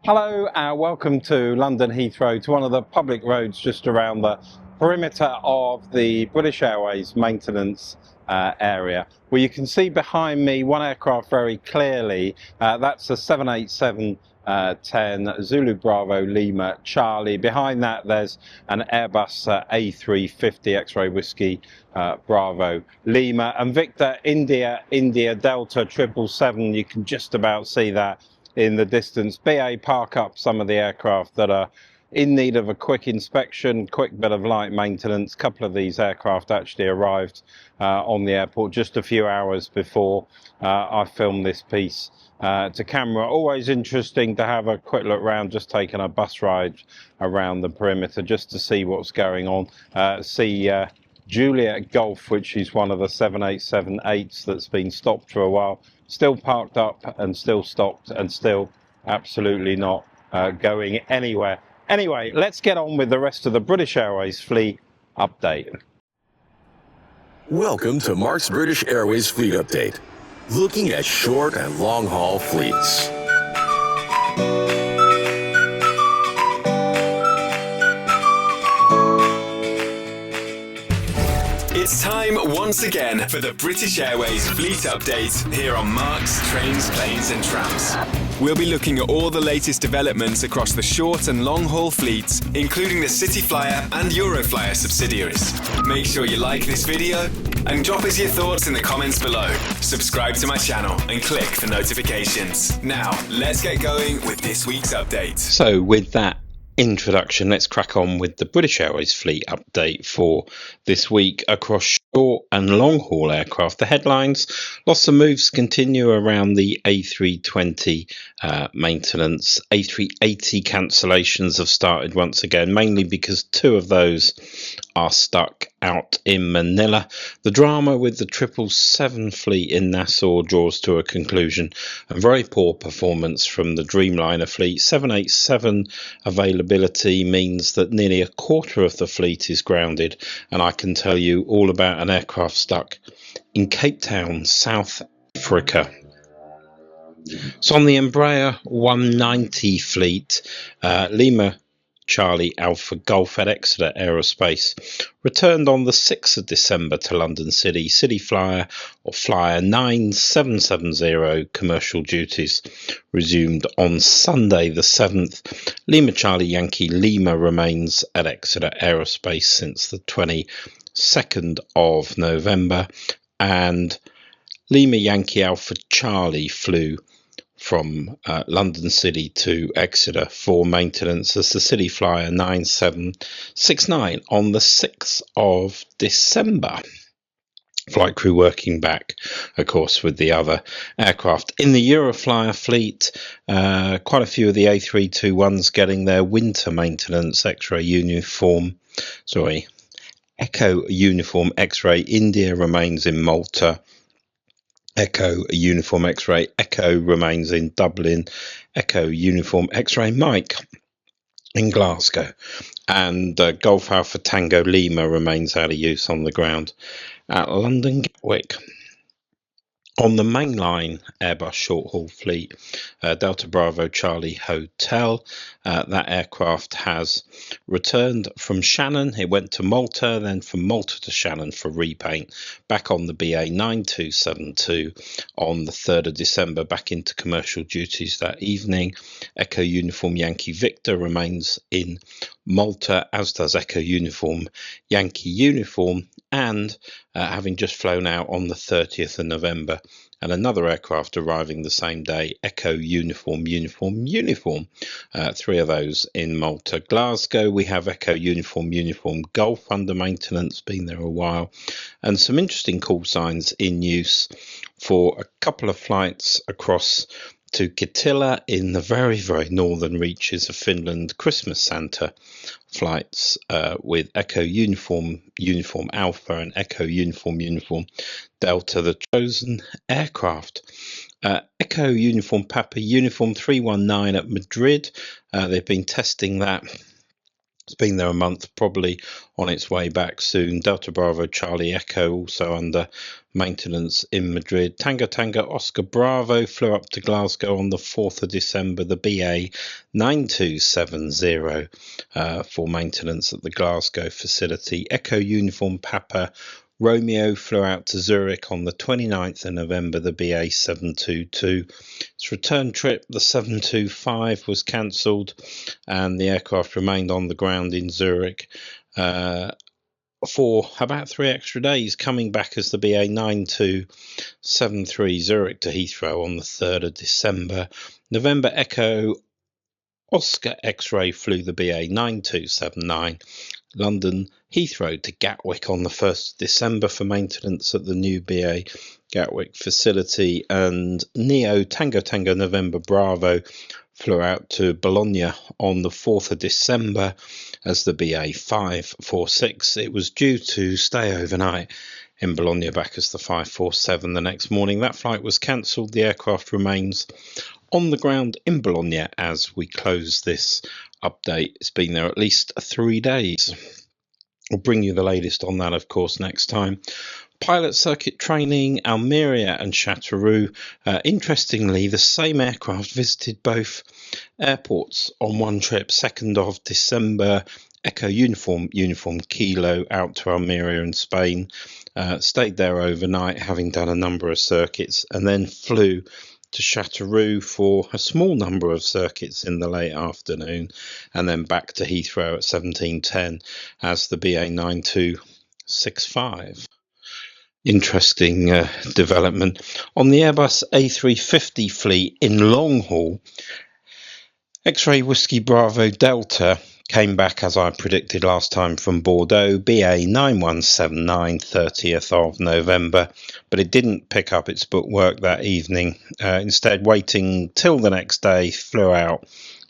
Hello and welcome to London Heathrow, to one of the public roads just around the perimeter of the British Airways maintenance area. Well, you can see behind me one aircraft very clearly. That's a 787 10 Zulu Bravo Lima Charlie. Behind that there's an Airbus A350 X-ray Whiskey Bravo Lima, and Victor India Delta 777. You can just about see that in the distance. BA park up some of the aircraft that are in need of a quick inspection, quick bit of light maintenance. A couple of these aircraft actually arrived on the airport just a few hours before I filmed this piece to camera. Always interesting to have a quick look around, just taking a bus ride around the perimeter just to see what's going on. See Juliet Golf, which is one of the 787-8s that's been stopped for a while, still parked up and still stopped and still absolutely not going anywhere. Anyway, let's get on with the rest of the British Airways fleet update. Welcome to Mark's British Airways Fleet Update, looking at short and long-haul fleets. It's time once again for the British Airways Fleet Update here on Mark's Trains, Planes and Trams. We'll be looking at all the latest developments across the short and long-haul fleets, including the CityFlyer and EuroFlyer subsidiaries. Make sure you like this video and drop us your thoughts in the comments below. Subscribe to my channel and click for notifications. Now, let's get going with this week's update. So with that introduction, let's crack on with the British Airways fleet update for this week across short and long haul aircraft. The headlines: lots of moves continue around the A320 maintenance. A380 cancellations have started once again, mainly because two of those are stuck out in Manila. The drama with the 777 fleet in Nassau draws to a conclusion, and very poor performance from the Dreamliner fleet. 787 availability means that nearly a quarter of the fleet is grounded, and I can tell you all about an aircraft stuck in Cape Town, South Africa. So on the Embraer 190 fleet, Lima Charlie Alpha Golf at Exeter Aerospace returned on the 6th of December to London City. CityFlyer or Flyer 9770 commercial duties resumed on Sunday the 7th. Lima Charlie Yankee Lima remains at Exeter Aerospace since the 22nd of November, and Lima Yankee Alpha Charlie flew from London City to Exeter for maintenance as the CityFlyer 9769 on the 6th of December. Flight crew working back, of course, with the other aircraft. In the EuroFlyer fleet, quite a few of the A321s getting their winter maintenance. Echo Uniform X-ray India remains in Malta. Echo Uniform X-ray Echo remains in Dublin. Echo Uniform X-ray Mike in Glasgow, and Golf Alpha Tango Lima remains out of use on the ground at London Gatwick. On the Mainline Airbus short-haul fleet, Delta Bravo Charlie Hotel, that aircraft has returned from Shannon. It went to Malta, then from Malta to Shannon for repaint, back on the BA 9272 on the 3rd of December, back into commercial duties that evening. Echo Uniform Yankee Victor remains in Malta, as does Echo Uniform Yankee Uniform, and having just flown out on the 30th of November, and another aircraft arriving the same day, Echo Uniform. Three of those in Malta. Glasgow, we have Echo Uniform Golf under maintenance, been there a while, and some interesting call signs in use for a couple of flights across to Kittilä in the very, very northern reaches of Finland. Christmas Santa flights with Echo Uniform Alpha and Echo Uniform Delta, the chosen aircraft. Echo Uniform Papa Uniform 319 at Madrid. They've been testing that It's been there a month, probably on its way back soon. Delta Bravo Charlie Echo also under maintenance in Madrid. Tango Tango Oscar Bravo flew up to Glasgow on the 4th of December, the BA 9270 for maintenance at the Glasgow facility. Echo Uniform Papa Romeo flew out to Zurich on the 29th of November, the BA 722. Its return trip, the 725, was cancelled and the aircraft remained on the ground in Zurich for about 3 extra days, coming back as the BA 9273 Zurich to Heathrow on the 3rd of December. November Echo Oscar X-Ray flew the BA 9279 London Heathrow to Gatwick on the 1st of December for maintenance at the new BA Gatwick facility, and Neo Tango Tango November Bravo flew out to Bologna on the 4th of December as the BA 546. It was due to stay overnight in Bologna back as the 547 the next morning. That flight was cancelled. The aircraft remains on the ground in Bologna as we close this update. It's been there at least 3 days. We'll bring you the latest on that, of course, next time. Pilot circuit training, Almeria and Châteauroux. Interestingly, the same aircraft visited both airports on one trip. 2nd of December, Echo Uniform Kilo out to Almeria in Spain. Stayed there overnight, having done a number of circuits, and then flew to Châteauroux for a small number of circuits in the late afternoon, and then back to Heathrow at 17:10 as the BA 9265. Interesting development. On the Airbus A350 fleet in long haul, X-Ray Whiskey Bravo Delta came back as I predicted last time from Bordeaux, BA 9179, 30th of November, but it didn't pick up its bookwork that evening. Instead, waiting till the next day, flew out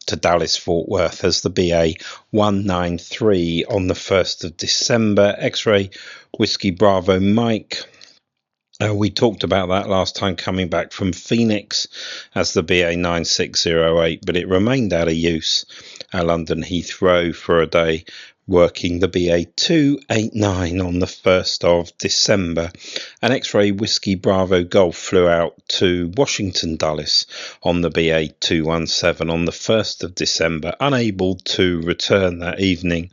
to Dallas Fort Worth as the BA 193 on the 1st of December. X-Ray Whiskey Bravo Mike. We talked about that last time, coming back from Phoenix as the BA 9608, but it remained out of use at London Heathrow for a day, working the BA 289 on the 1st of December. An X-Ray Whiskey Bravo Golf flew out to Washington Dulles on the BA 217 on the 1st of December, unable to return that evening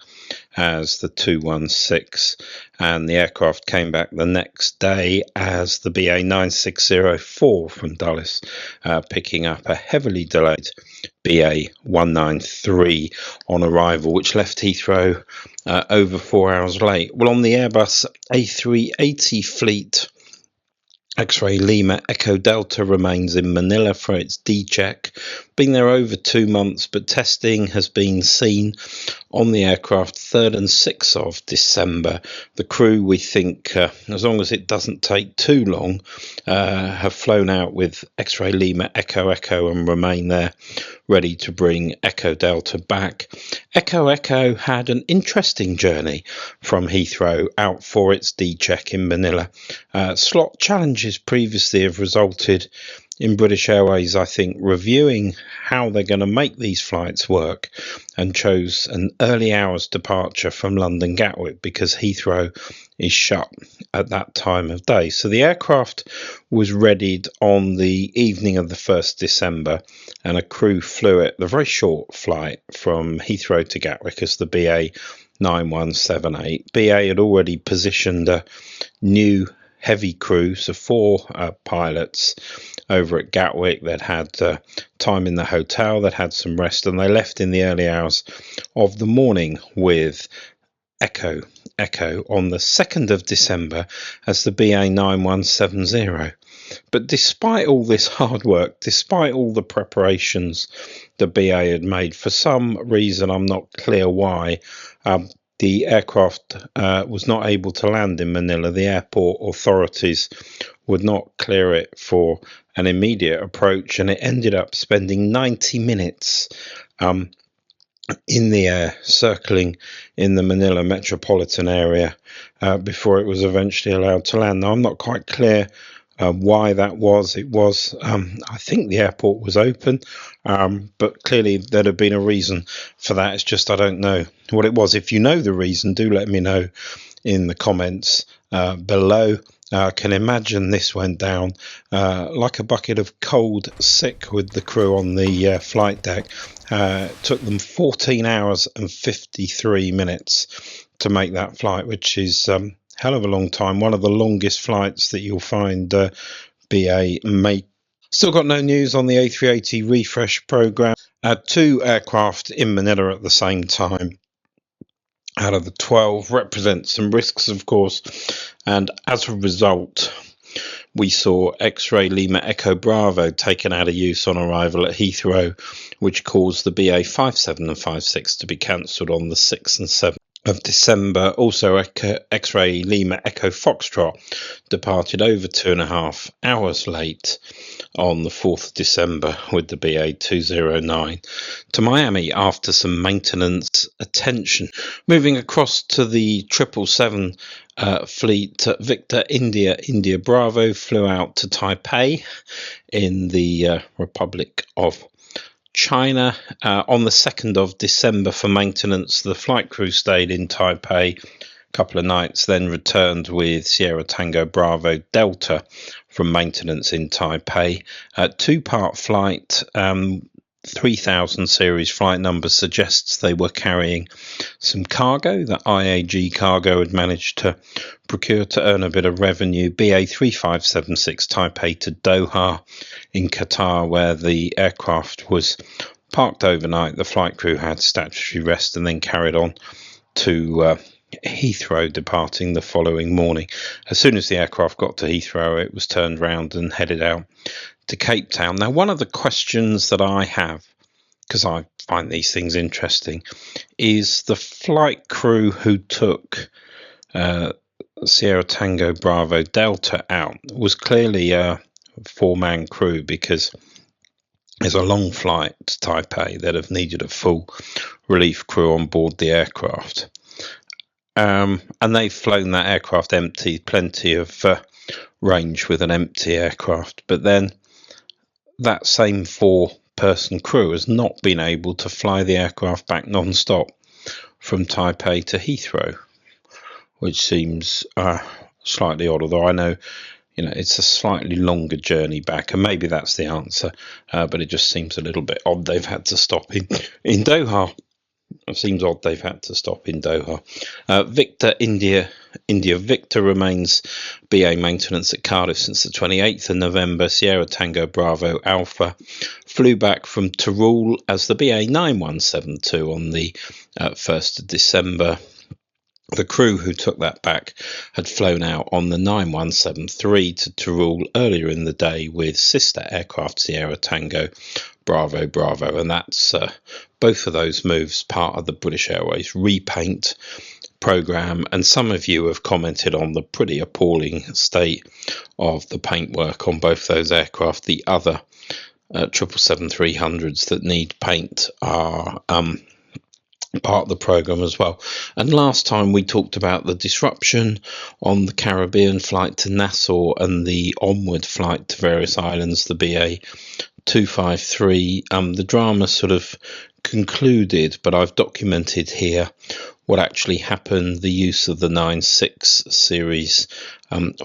as the 216, and the aircraft came back the next day as the BA 9604 from Dulles, picking up a heavily delayed BA 193 on arrival, which left Heathrow over 4 hours late. Well, on the Airbus A380 fleet, X-Ray Lima Echo Delta remains in Manila for its D-check. Been there over 2 months, but testing has been seen on the aircraft 3rd and 6th of December. The crew, we think, as long as it doesn't take too long, have flown out with X-Ray Lima Echo Echo and remain there ready to bring Echo Delta back. Echo Echo had an interesting journey from Heathrow out for its D-check in Manila. Slot challenges previously have resulted in British Airways, I think, reviewing how they're going to make these flights work, and chose an early hours departure from London Gatwick because Heathrow is shut at that time of day. So the aircraft was readied on the evening of the 1st December, and a crew flew it, the very short flight from Heathrow to Gatwick, as the BA 9178. BA had already positioned a new heavy crew, so 4 pilots over at Gatwick that had time in the hotel, that had some rest, and they left in the early hours of the morning with Echo on the 2nd of December as the BA 9170. But despite all this hard work, despite all the preparations the BA had made, for some reason I'm not clear why, the aircraft was not able to land in Manila. The airport authorities would not clear it for an immediate approach, and it ended up spending 90 minutes in the air, circling in the Manila metropolitan area before it was eventually allowed to land. Now, I'm not quite clear Why that was, I think the airport was open, but clearly there'd have been a reason for that. It's just I don't know what it was. If you know the reason, do let me know in the comments below. I can imagine this went down like a bucket of cold sick with the crew on the flight deck. It took them 14 hours and 53 minutes to make that flight, which is hell of a long time. One of the longest flights that you'll find BA make. Still got no news on the A380 refresh program. 2 aircraft in Manila at the same time out of the 12 represents some risks, of course, and as a result we saw X-Ray Lima Echo Bravo taken out of use on arrival at Heathrow, which caused the BA 57 and 56 to be cancelled on the 6th and 7th of December. Also, X-Ray Lima Echo Foxtrot departed over 2.5 hours late on the 4th of December with the BA 209 to Miami after some maintenance attention. Moving across to the 777 fleet, Victor India Bravo flew out to Taipei in the Republic of China on the 2nd of December for maintenance. The flight crew stayed in Taipei a couple of nights, then returned with Sierra Tango Bravo Delta from maintenance in Taipei. 2-part flight, 3000 series flight number suggests they were carrying some cargo that IAG Cargo had managed to procure to earn a bit of revenue. BA 3576 Taipei to Doha in Qatar, where the aircraft was parked overnight. The flight crew had statutory rest and then carried on to Heathrow, departing the following morning. As soon as the aircraft got to Heathrow, it was turned round and headed out to Cape Town. Now, one of the questions that I have, because I find these things interesting, is the flight crew who took Sierra Tango Bravo Delta out was clearly a 4-man crew, because there's a long flight to Taipei that have needed a full relief crew on board the aircraft. And they've flown that aircraft empty, plenty of range with an empty aircraft. But then that same 4-person crew has not been able to fly the aircraft back non-stop from Taipei to Heathrow, which seems slightly odd, although I know it's a slightly longer journey back, and maybe that's the answer, but it just seems a little bit odd they've had to stop in Doha. It seems odd they've had to stop in Doha. Victor India Victor remains BA maintenance at Cardiff since the 28th of November. Sierra Tango Bravo Alpha flew back from Teruel as the BA 9172 on the 1st of December. The crew who took that back had flown out on the 9173 to Teruel earlier in the day with sister aircraft Sierra Tango Bravo, and that's both of those moves part of the British Airways repaint program, and some of you have commented on the pretty appalling state of the paintwork on both those aircraft. The other 777-300s that need paint are part of the program as well. And last time we talked about the disruption on the Caribbean flight to Nassau and the onward flight to various islands, the BA 253. The drama sort of concluded, but I've documented here what actually happened, the use of the 96 series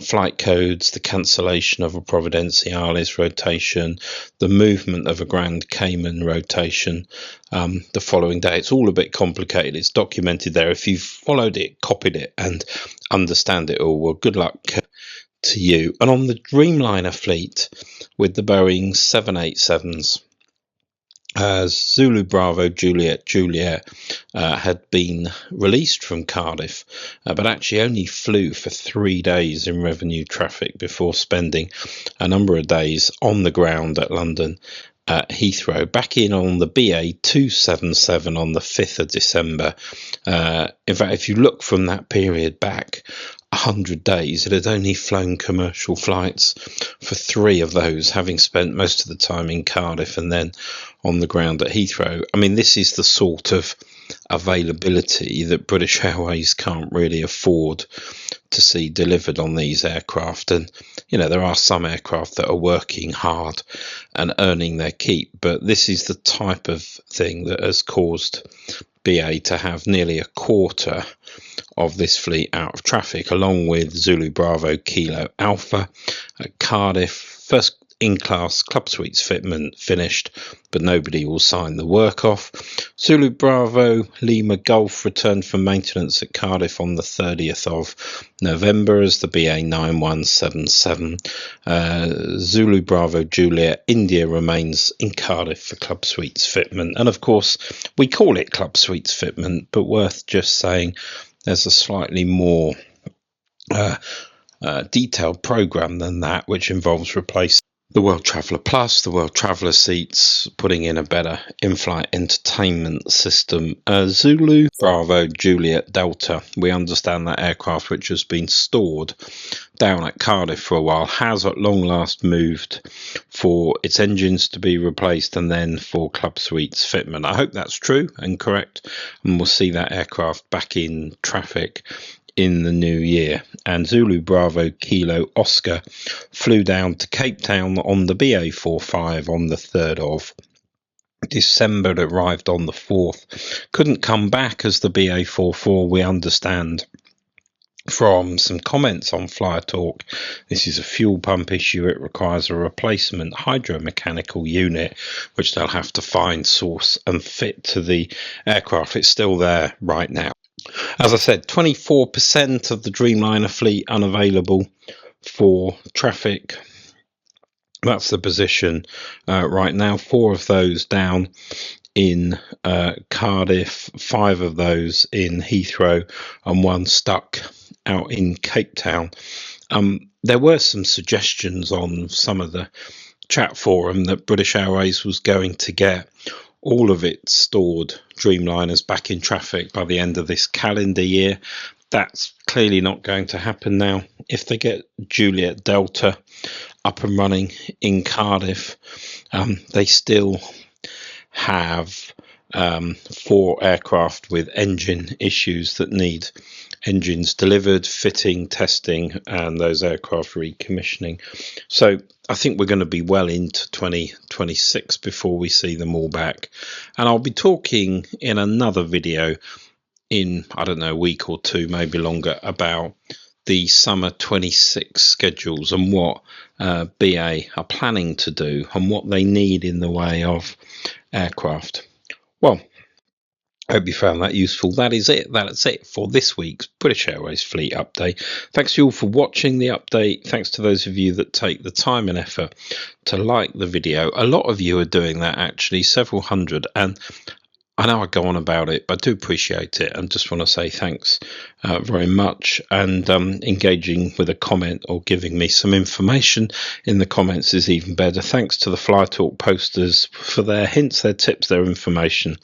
flight codes, the cancellation of a Providenciales rotation, the movement of a Grand Cayman rotation the following day. It's all a bit complicated. It's documented there. If you've followed it, copied it, and understand it all, well, good luck to you. And on the Dreamliner fleet with the Boeing 787s, Zulu Bravo Juliet had been released from Cardiff, but actually only flew for 3 days in revenue traffic before spending a number of days on the ground at London Heathrow. Back in on the BA 277 on the 5th of December. In fact, if you look from that period back 100 days, it had only flown commercial flights for 3 of those, having spent most of the time in Cardiff and then on the ground at Heathrow. I mean, this is the sort of availability that British Airways can't really afford to see delivered on these aircraft. And there are some aircraft that are working hard and earning their keep, but this is the type of thing that has caused BA to have nearly a quarter of this fleet out of traffic, along with Zulu Bravo Kilo Alpha at Cardiff. First in-class Club Suites fitment finished, but nobody will sign the work off. Zulu Bravo Lima Golf returned for maintenance at Cardiff on the 30th of November as the BA 9177. Zulu Bravo Juliet India remains in Cardiff for Club Suites fitment. And of course, we call it Club Suites fitment, but worth just saying there's a slightly more detailed program than that, which involves replacing the World Traveller Plus, the World Traveller seats, putting in a better in-flight entertainment system. Zulu Bravo Juliet Delta, we understand that aircraft, which has been stored down at Cardiff for a while, has at long last moved for its engines to be replaced and then for Club Suites fitment. I hope that's true and correct, and we'll see that aircraft back in traffic in the new year. And Zulu Bravo Kilo Oscar flew down to Cape Town on the BA45 on the 3rd of December. It arrived on the 4th. Couldn't come back as the BA44, we understand from some comments on Flyer Talk. This is a fuel pump issue. It requires a replacement hydromechanical unit, which they'll have to find, source and fit to the aircraft. It's still there right now. As I said, 24% of the Dreamliner fleet unavailable for traffic. That's the position right now. 4 of those down in Cardiff, 5 of those in Heathrow, and 1 stuck out in Cape Town. There were some suggestions on some of the chat forum that British Airways was going to get all of its stored Dreamliners back in traffic by the end of this calendar year. That's clearly not going to happen now. If they get Juliet Delta up and running in Cardiff, they still have 4 aircraft with engine issues that need engines delivered, fitting, testing, and those aircraft recommissioning. So I think we're going to be well into 2026 before we see them all back. And I'll be talking in another video in, I don't know, a week or 2, maybe longer, about the summer 26 schedules and what BA are planning to do and what they need in the way of aircraft. Well, I hope you found that useful. That is it. That's it for this week's British Airways Fleet Update. Thanks to you all for watching the update. Thanks to those of you that take the time and effort to like the video. A lot of you are doing that, actually, several hundred. And I know I go on about it, but I do appreciate it and just want to say thanks very much. And engaging with a comment or giving me some information in the comments is even better. Thanks to the Flyer Talk posters for their hints, their tips, their information,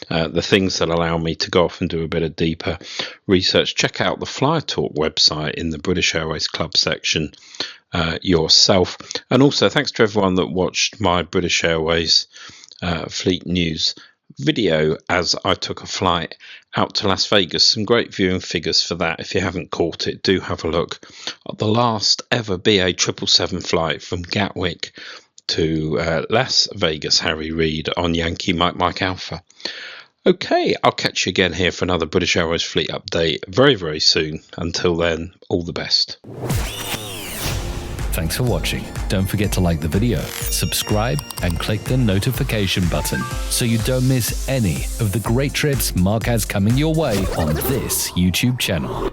the things that allow me to go off and do a bit of deeper research. Check out the Flyer Talk website in the British Airways Club section yourself. And also thanks to everyone that watched my British Airways Fleet News video as I took a flight out to Las Vegas. Some great viewing figures for that. If you haven't caught it, do have a look at the last ever BA 777 flight from Gatwick to Las Vegas, Harry Reid on Yankee Mike Alpha. Okay, I'll catch you again here for another British Airways Fleet Update very, very soon. Until then, all the best. Thanks for watching. Don't forget to like the video, subscribe, and click the notification button so you don't miss any of the great trips Mark has coming your way on this YouTube channel.